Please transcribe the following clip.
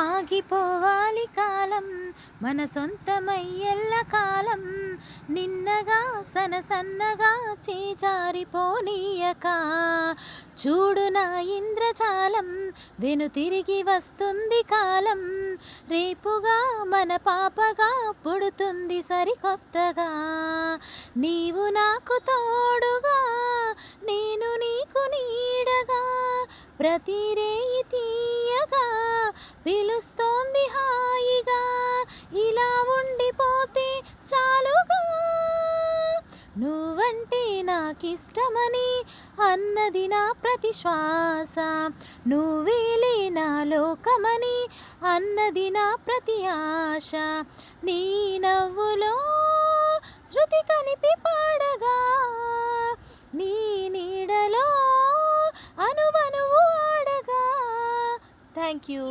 ఆగిపోవాలి కాలం మన సొంతమయ్యెల్ల కాలం నిన్నగా సన్నగా చేజారిపోనీయక చూడు నా ఇంద్రజాలం వెనుతిరిగి వస్తుంది కాలం రేపుగా మన పాపగా పుడుతుంది సరికొత్తగా నీవు నాకు తోడుగా నేను నీకు నీడగా ప్రతి రేయి తీయగా పిలుస్తోంది హాయిగా ఇలా ఉండిపోతే చాలుగా నువ్వంటే నాకిష్టమని అన్నది నా ప్రతి శ్వాస నువ్వేలే నా లోకమని అన్నది నా ప్రతి ఆశ నీ నవ్వులో శృతి కలిపి పాడగా నీ నీడలో అనువనువు ఆడగా థ్యాంక్ యూ